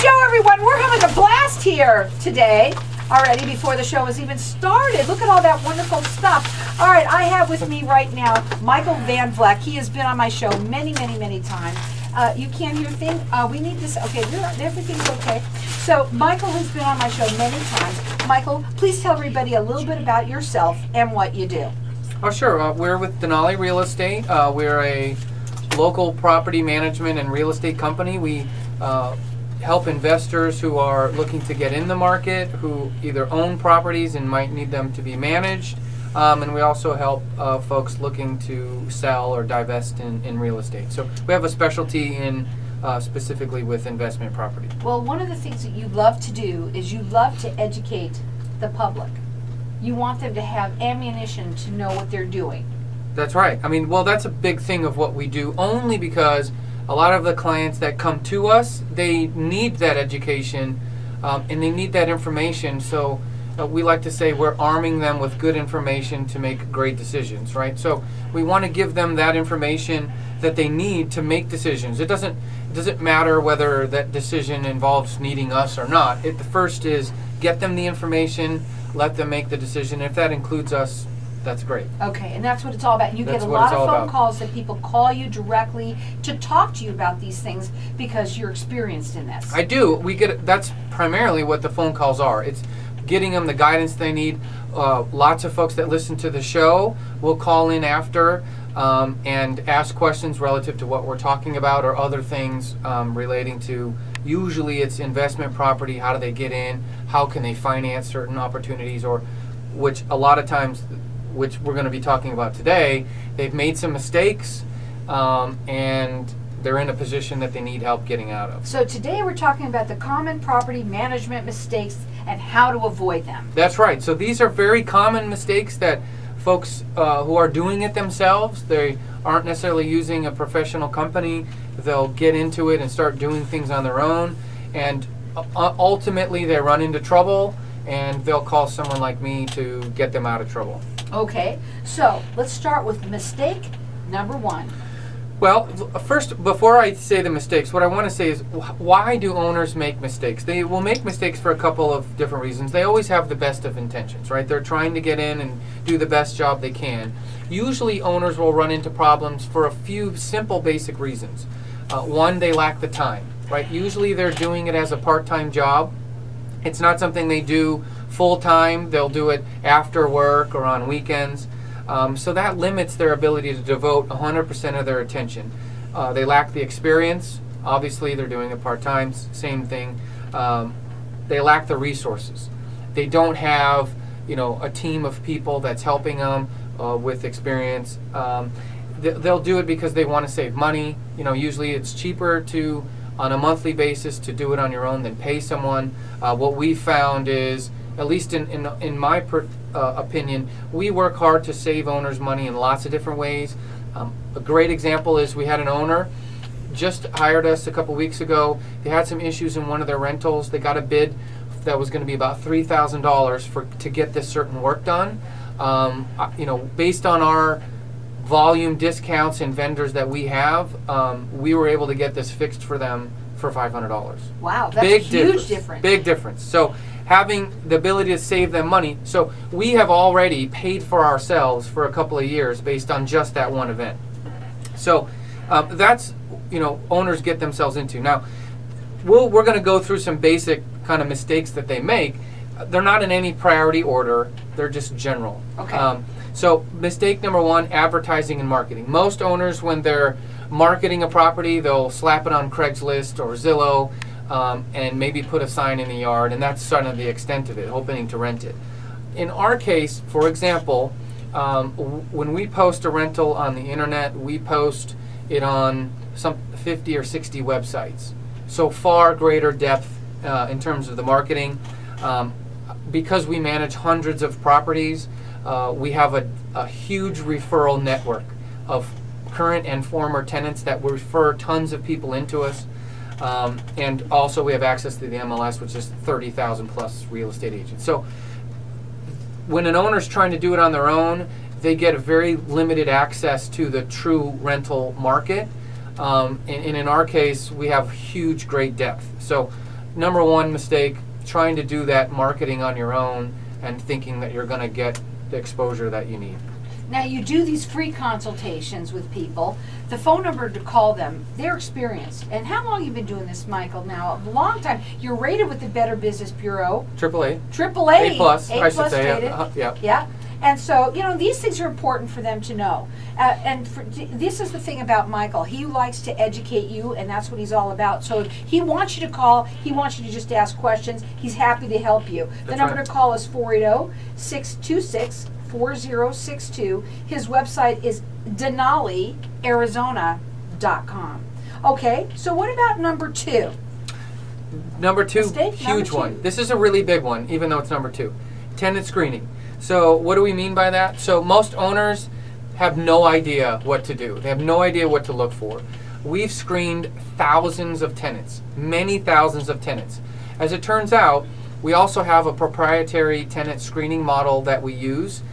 show, everyone. We're having a blast here today already before the show has even started. Look at all that wonderful stuff. All right, I have with me right now Michael Van Vleck. He has been on my show many, many, many times. You can't hear a thing? We need this. Okay, everything's okay. So Michael has been on my show many times. Michael, please tell everybody a little bit about yourself and what you do. Oh, sure. We're with Danali Real Estate. We're a local property management and real estate company. We help investors who are looking to get in the market, who either own properties and might need them to be managed. And we also help folks looking to sell or divest in real estate. So we have a specialty in specifically with investment property. Well, one of the things that you love to do is you love to educate the public. You want them to have ammunition to know what they're doing. That's right. I mean, well, that's a big thing of what we do, only because a lot of the clients that come to us, they need that education and they need that information. So we like to say we're arming them with good information to make great decisions, right? So we want to give them that information that they need to make decisions. It doesn't matter whether that decision involves needing us or not. The first is get them the information, let them make the decision. If that includes us, that's great. Okay, and that's what it's all about. You get a lot of phone calls that people call you directly to talk to you about these things because you're experienced in this. I do. That's primarily what the phone calls are. It's getting them the guidance they need. Lots of folks that listen to the show will call in after and ask questions relative to what we're talking about or other things relating to, usually it's investment property, how do they get in, how can they finance certain opportunities, or which a lot of times, which we're going to be talking about today, they've made some mistakes and they're in a position that they need help getting out of. So today we're talking about the common property management mistakes and how to avoid them. That's right. So these are very common mistakes that folks who are doing it themselves, they aren't necessarily using a professional company, they'll get into it and start doing things on their own, and ultimately they run into trouble and they'll call someone like me to get them out of trouble. Okay, so let's start with mistake number one. Well, first, before I say the mistakes, what I want to say is, why do owners make mistakes? They will make mistakes for a couple of different reasons. They always have the best of intentions, right? They're trying to get in and do the best job they can. Usually owners will run into problems for a few simple basic reasons. One, they lack the time, right? Usually they're doing it as a part-time job. It's not something they do full-time. They'll do it after work or on weekends. So that limits their ability to devote 100% of their attention. They lack the experience. Obviously, they're doing it part-time, same thing. They lack the resources. They don't have, a team of people that's helping them with experience. They'll do it because they want to save money. Usually it's cheaper to, on a monthly basis, to do it on your own than pay someone. What we found is, at least in my opinion, we work hard to save owners money in lots of different ways. A great example is we had an owner just hired us a couple weeks ago. They had some issues in one of their rentals. They got a bid that was going to be about $3,000 to get this certain work done. Based on our volume discounts and vendors that we have, we were able to get this fixed for them for $500. Wow, that's a huge difference. Big difference. So having the ability to save them money. So we have already paid for ourselves for a couple of years based on just that one event. So that's, owners get themselves into. Now, we're going to go through some basic kind of mistakes that they make. They're not in any priority order. They're just general. Okay. So mistake number one, advertising and marketing. Most owners, when they're marketing a property, they'll slap it on Craigslist or Zillow and maybe put a sign in the yard, and that's sort of the extent of it, hoping to rent it. In our case, for example, when we post a rental on the internet, we post it on some 50 or 60 websites. So far greater depth in terms of the marketing. Because we manage hundreds of properties, we have a huge referral network of current and former tenants that refer tons of people into us. And also we have access to the MLS, which is 30,000 plus real estate agents. So when an owner's trying to do it on their own, they get a very limited access to the true rental market. And in our case, we have huge, great depth. So number one mistake, trying to do that marketing on your own and thinking that you're going to get the exposure that you need. Now you do these free consultations with people. The phone number to call them, they're experienced. And how long you been doing this, Michael? Now, a long time. You're rated with the Better Business Bureau. AAA. AAA. A plus, A I should plus say. rated. Yeah. Yeah. And so, you know, these things are important for them to know. This is the thing about Michael. He likes to educate you, and that's what he's all about. So if he wants you to call, he wants you to just ask questions. He's happy to help you. The number to call is 480-626-4062. His website is DanaliArizona.com. Okay, so what about number 2? Number 2, Mistake? huge Number 2. one. This is a really big one, even though it's number 2. Tenant screening. So what do we mean by that? So most owners have no idea what to do. They have no idea what to look for. We've screened thousands of tenants, many thousands of tenants. As it turns out, we also have a proprietary tenant screening model that we use,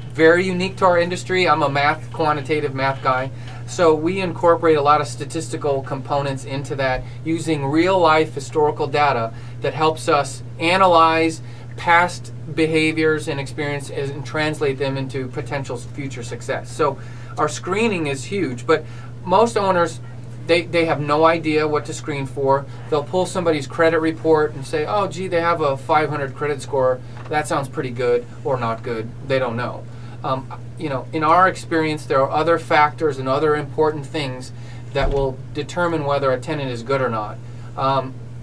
very unique to our industry. I'm a quantitative math guy. So we incorporate a lot of statistical components into that using real life historical data that helps us analyze past behaviors and experience and translate them into potential future success. So our screening is huge, but most owners, they have no idea what to screen for. They'll pull somebody's credit report and say, oh gee, they have a 500 credit score. That sounds pretty good or not good. They don't know. You know, in our experience, there are other factors and other important things that will determine whether a tenant is good or not.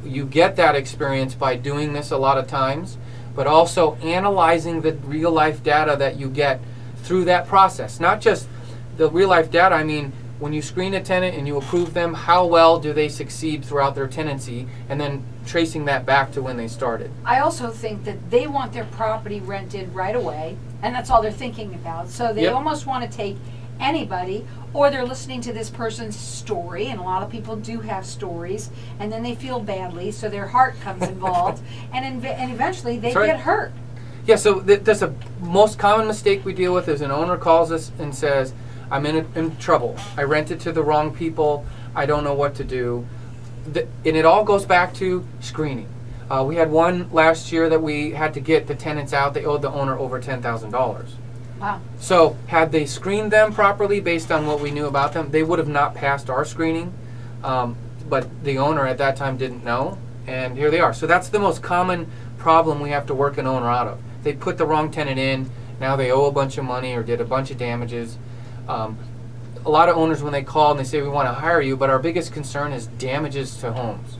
You get that experience by doing this a lot of times, but also analyzing the real life data that you get through that process. Not just the real life data, I mean, when you screen a tenant and you approve them, how well do they succeed throughout their tenancy, and then tracing that back to when they started. I also think that they want their property rented right away, and that's all they're thinking about. So they almost want to take anybody, or they're listening to this person's story, and a lot of people do have stories, and then they feel badly, so their heart comes involved, and eventually they get hurt. Yeah, so that's a most common mistake we deal with is an owner calls us and says, I'm in trouble. I rented to the wrong people. I don't know what to do. And it all goes back to screening. We had one last year that we had to get the tenants out. They owed the owner over $10,000. Wow. So had they screened them properly based on what we knew about them, they would have not passed our screening. But the owner at that time didn't know, and here they are. So that's the most common problem we have to work an owner out of. They put the wrong tenant in, now they owe a bunch of money or did a bunch of damages. A lot of owners, when they call and they say we want to hire you, but our biggest concern is damages to homes.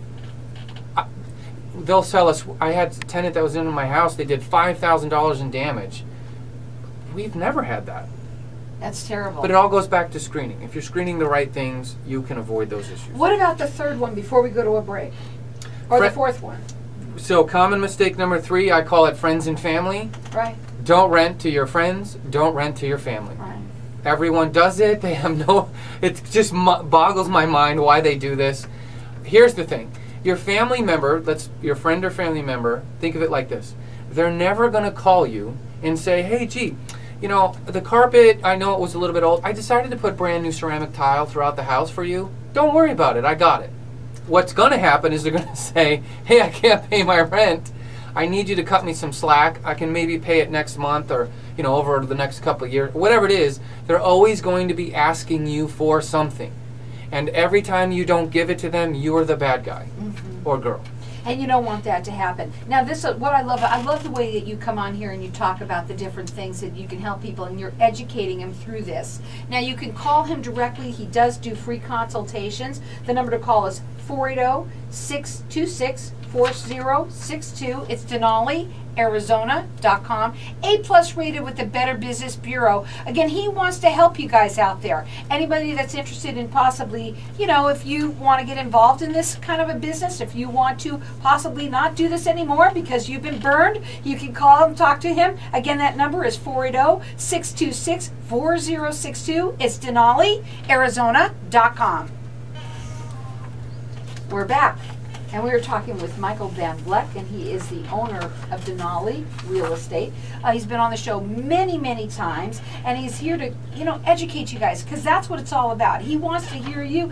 They'll sell us, I had a tenant that was in my house, they did $5,000 in damage. We've never had that. That's terrible. But it all goes back to screening. If you're screening the right things, you can avoid those issues. What about the third one before we go to a break? Or the fourth one? So common mistake number 3, I call it friends and family. Right. Don't rent to your friends, don't rent to your family. Right. Everyone does it. They have it just boggles my mind why they do this. Here's the thing. Your family member, your friend or family member, think of it like this. They're never going to call you and say, hey, gee, you know, the carpet, I know it was a little bit old. I decided to put brand new ceramic tile throughout the house for you. Don't worry about it. I got it. What's going to happen is they're going to say, hey, I can't pay my rent. I need you to cut me some slack. I can maybe pay it next month or, you know, over the next couple of years. Whatever it is, they're always going to be asking you for something. And every time you don't give it to them, you're the bad guy or girl. And you don't want that to happen. Now, this is what I love the way that you come on here and you talk about the different things that you can help people, and you're educating them through this. Now, you can call him directly. He does do free consultations. The number to call is 480-626-4062. It's DanaliArizona.com. A+ rated with the Better Business Bureau. Again, he wants to help you guys out there. Anybody that's interested in possibly, you know, if you want to get involved in this kind of a business, if you want to possibly not do this anymore because you've been burned, you can call him, talk to him. Again, that number is 480-626-4062. It's DanaliArizona.com. We're back. And we were talking with Michael Van Vleck, and he is the owner of Danali Real Estate. He's been on the show many, many times, and he's here to, educate you guys, because that's what it's all about. He wants to hear you,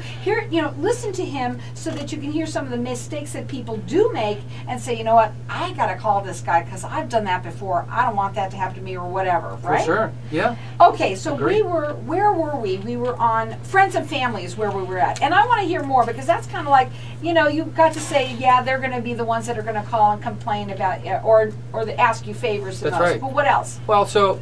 listen to him so that you can hear some of the mistakes that people do make and say, you know what, I got to call this guy because I've done that before. I don't want that to happen to me or whatever, right? For sure, yeah. Okay, so Agreed. where were we? We were on Friends and Family is where we were at. And I want to hear more because that's kind of like, you've got to say, yeah, they're going to be the ones that are going to call and complain about or ask you favors the That's most. right. But what else? Well, so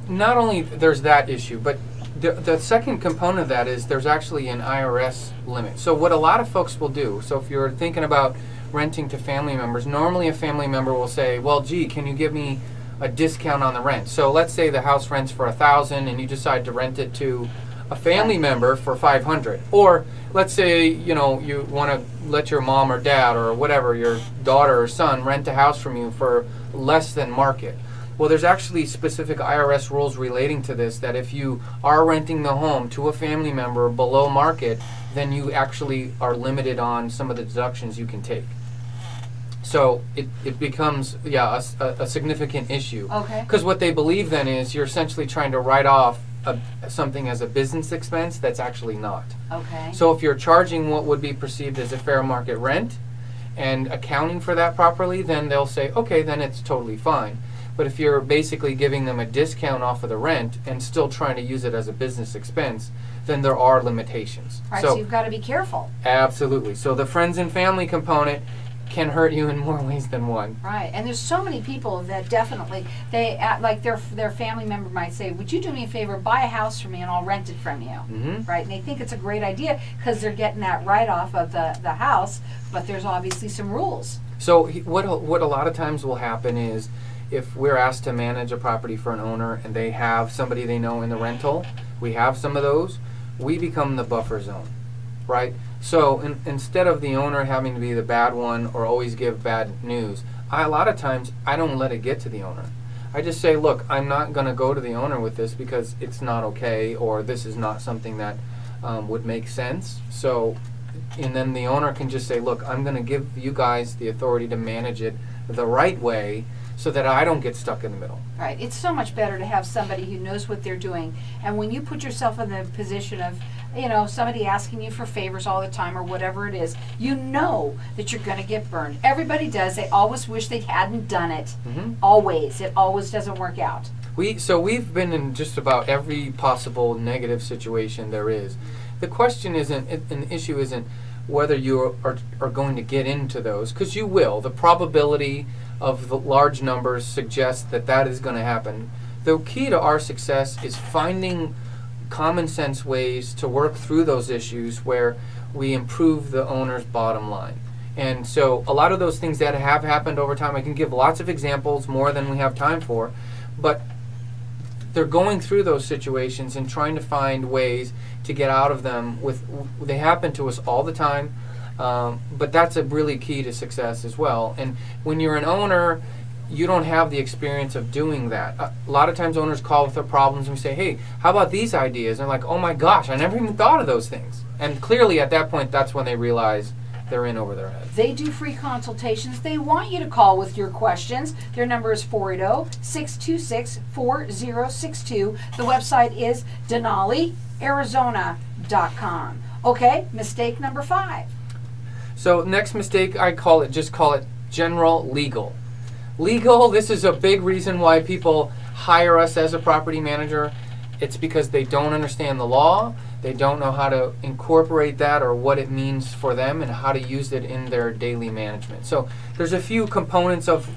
not only there's that issue, but the second component of that is there's actually an IRS limit. So what a lot of folks will do, so if you're thinking about renting to family members, normally a family member will say, well, gee, can you give me a discount on the rent? So let's say the house rents for $1,000 and you decide to rent it to a family member for $500. Or let's say, you want to let your mom or dad or whatever, your daughter or son, rent a house from you for less than market. Well, there's actually specific IRS rules relating to this, that if you are renting the home to a family member below market, then you actually are limited on some of the deductions you can take. So it becomes, a significant issue. Okay. Because what they believe then is you're essentially trying to write off something as a business expense that's actually not. Okay. So if you're charging what would be perceived as a fair market rent and accounting for that properly, then they'll say, okay, then it's totally fine. But if you're basically giving them a discount off of the rent and still trying to use it as a business expense, then there are limitations. All right, so you've got to be careful. Absolutely. So the friends and family component can hurt you in more ways than one. Right, and there's so many people that definitely, they like their family member might say, would you do me a favor, buy a house for me and I'll rent it from you, right? And they think it's a great idea because they're getting that write-off of the house, but there's obviously some rules. So what a lot of times will happen is if we're asked to manage a property for an owner and they have somebody they know in the rental, we have some of those, we become the buffer zone, right? So instead of the owner having to be the bad one or always give bad news, a lot of times I don't let it get to the owner. I just say, look, I'm not going to go to the owner with this because it's not okay, or this is not something that would make sense. So, and then the owner can just say, look, I'm going to give you guys the authority to manage it the right way so that I don't get stuck in the middle. Right. It's so much better to have somebody who knows what they're doing. And when you put yourself in the position of, somebody asking you for favors all the time or whatever it is, you know that you're going to get burned. Everybody does. They always wish they hadn't done it. Always. It always doesn't work out. We've been in just about every possible negative situation there is. The question isn't, an issue isn't whether you are going to get into those, because you will. The probability of the large numbers suggests that is going to happen. The key to our success is finding common sense ways to work through those issues where we improve the owner's bottom line. And so a lot of those things that have happened over time, I can give lots of examples, more than we have time for, but they're going through those situations and trying to find ways to get out of them. They happen to us all the time, but that's a really key to success as well. And when you're an owner, you don't have the experience of doing that. A lot of times owners call with their problems and we say, hey, how about these ideas? And they're like, oh my gosh, I never even thought of those things. And clearly at that point, that's when they realize they're in over their head. They do free consultations. They want you to call with your questions. Their number is 480-626-4062. The website is DenaliArizona.com. Okay, mistake number 5. So next mistake, just call it general legal. Legal, this is a big reason why people hire us as a property manager. It's because they don't understand the law. They don't know how to incorporate that or what it means for them and how to use it in their daily management. So there's a few components of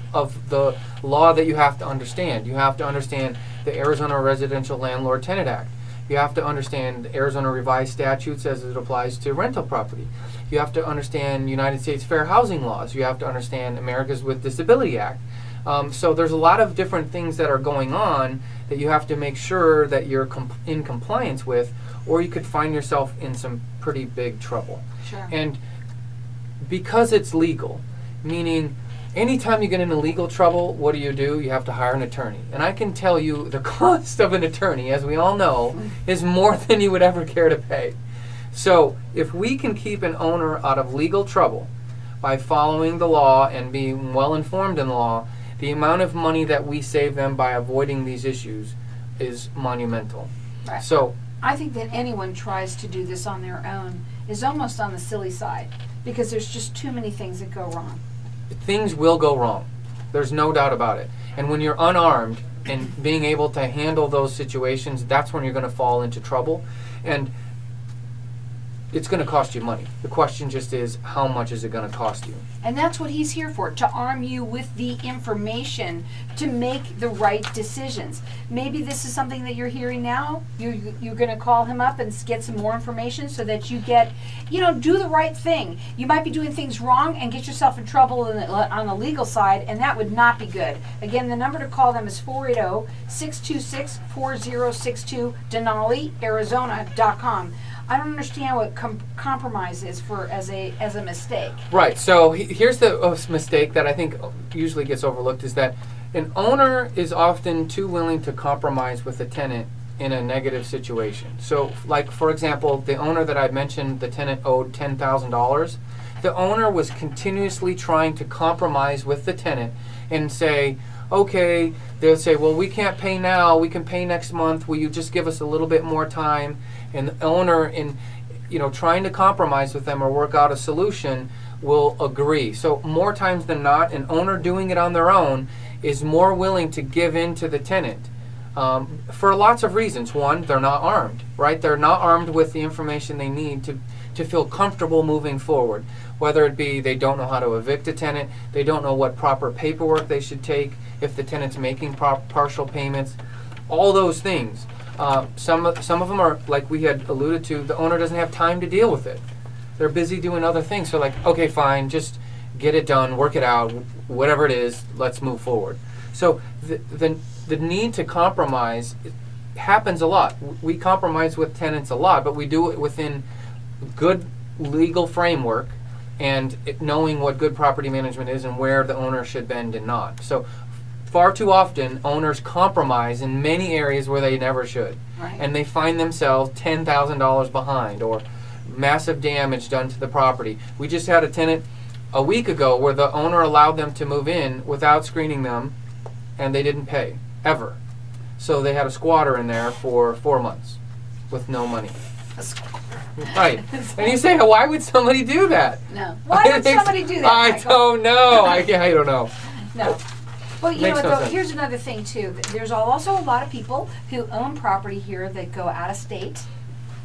the law that you have to understand. You have to understand the Arizona Residential Landlord Tenant Act. You have to understand the Arizona revised statutes as it applies to rental property. You have to understand United States fair housing laws. You have to understand Americans with Disability Act. So there's a lot of different things that are going on that you have to make sure that you're in compliance with, or you could find yourself in some pretty big trouble. Sure. And because it's legal, meaning anytime you get into legal trouble, what do? You have to hire an attorney. And I can tell you the cost of an attorney, as we all know, is more than you would ever care to pay. So if we can keep an owner out of legal trouble by following the law and being well informed in the law, the amount of money that we save them by avoiding these issues is monumental. Right. So I think that anyone tries to do this on their own is almost on the silly side, because there's just too many things that go wrong. things will go wrong. There's no doubt about it. And when you're unarmed and being able to handle those situations, that's when you're going to fall into trouble. And it's going to cost you money. The question just is, how much is it going to cost you? And that's what he's here for, to arm you with the information to make the right decisions. Maybe this is something that you're hearing now. You're going to call him up and get some more information so that you get, do the right thing. You might be doing things wrong and get yourself in trouble on the legal side, and that would not be good. Again, the number to call them is 480-626-4062, Danali, Arizona.com. I don't understand what compromise is as a mistake. Right. So here's the mistake that I think usually gets overlooked, is that an owner is often too willing to compromise with a tenant in a negative situation. So, like, for example, the owner that I mentioned, the tenant owed $10,000. The owner was continuously trying to compromise with the tenant and say, okay, they'll say, well, we can't pay now, we can pay next month, will you just give us a little bit more time? And the owner, in trying to compromise with them or work out a solution, will agree. So more times than not, an owner doing it on their own is more willing to give in to the tenant for lots of reasons. One, they're not armed, right? They're not armed with the information they need to feel comfortable moving forward. Whether it be they don't know how to evict a tenant, they don't know what proper paperwork they should take if the tenant's making partial payments, all those things. Some of them are, like we had alluded to, the owner doesn't have time to deal with it. They're busy doing other things. So like, okay, fine, just get it done, work it out, whatever it is, let's move forward. So the need to compromise happens a lot. We compromise with tenants a lot, but we do it within good legal framework and knowing what good property management is and where the owner should bend and not. So far too often, owners compromise in many areas where they never should. Right. And they find themselves $10,000 behind or massive damage done to the property. We just had a tenant a week ago where the owner allowed them to move in without screening them, and they didn't pay, ever. So they had a squatter in there for 4 months with no money. Right. And you say, why would somebody do that? No. Why would somebody do that, I Michael? don't know. I don't know. No. Well, you know Makes what, no though, sense. here's another thing, too. There's also a lot of people who own property here that go out of state,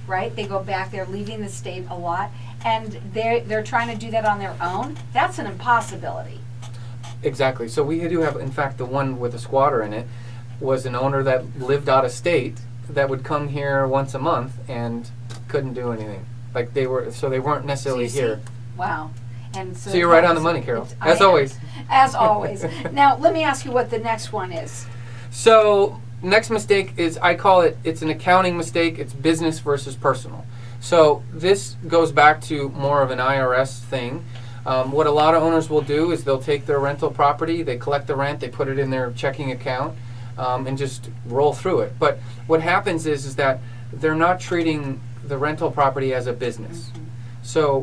right? They go back, they're leaving the state a lot, and they're trying to do that on their own. That's an impossibility. Exactly. So we do have, in fact, the one with a squatter in it was an owner that lived out of state that would come here once a month and couldn't do anything. Like they weren't necessarily So you here. see? Wow. And So you're right on the money, Carol. I As am. always. As always. Now, let me ask you what the next one is. So next mistake is, I call it's an accounting mistake. It's business versus personal. So this goes back to more of an IRS thing. What a lot of owners will do is they'll take their rental property, they collect the rent, they put it in their checking account, and just roll through it. But what happens is that they're not treating the rental property as a business. Mm-hmm. So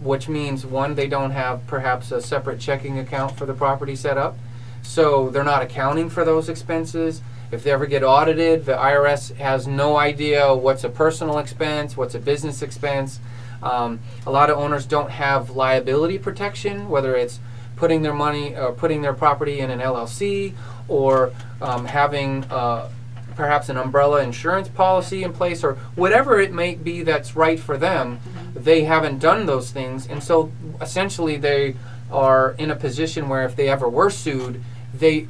which means, one, they don't have perhaps a separate checking account for the property set up. So they're not accounting for those expenses. If they ever get audited, the IRS has no idea what's a personal expense, what's a business expense. A lot of owners don't have liability protection, whether it's putting their money or putting their property in an LLC or having perhaps an umbrella insurance policy in place, or whatever it may be that's right for them. They haven't done those things, and so essentially they are in a position where if they ever were sued, they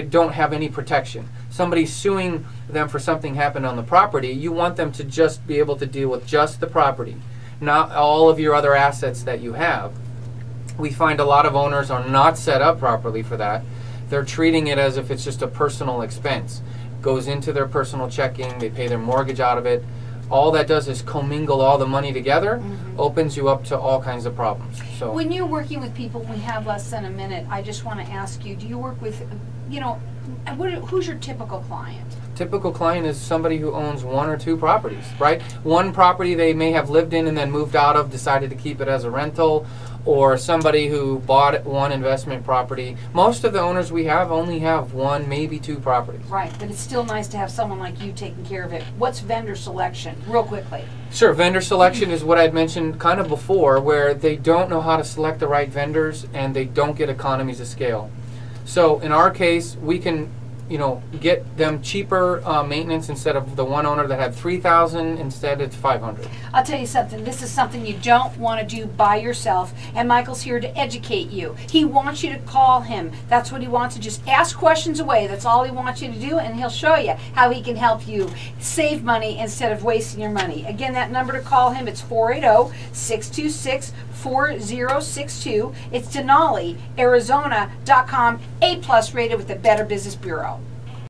don't have any protection. Somebody's suing them for something happened on the property, you want them to just be able to deal with just the property, not all of your other assets that you have. We find a lot of owners are not set up properly for that. They're treating it as if it's just a personal expense. Goes into their personal checking, they pay their mortgage out of it. All that does is commingle all the money together, opens you up to all kinds of problems. So When you're working with people, we have less than a minute. I just want to ask you, do you work with, who's your typical client? typical client is somebody who owns 1 or 2 properties, right? One property they may have lived in and then moved out of, decided to keep it as a rental, or somebody who bought one investment property. Most of the owners we have only have one, maybe two properties. Right, but it's still nice to have someone like you taking care of it. What's vendor selection, real quickly? Sure, vendor selection is what I'd mentioned kind of before, where they don't know how to select the right vendors and they don't get economies of scale. So in our case, we can get them cheaper maintenance instead of the one owner that had 3,000, instead it's 500. I'll tell you something, this is something you don't want to do by yourself, and Michael's here to educate you. He wants you to call him. That's what he wants to just ask questions away. That's all he wants you to do, and he'll show you how he can help you save money instead of wasting your money. Again, that number to call him, it's 480-626-4062. It's Denali, Arizona.com, A+ rated with the Better Business Bureau.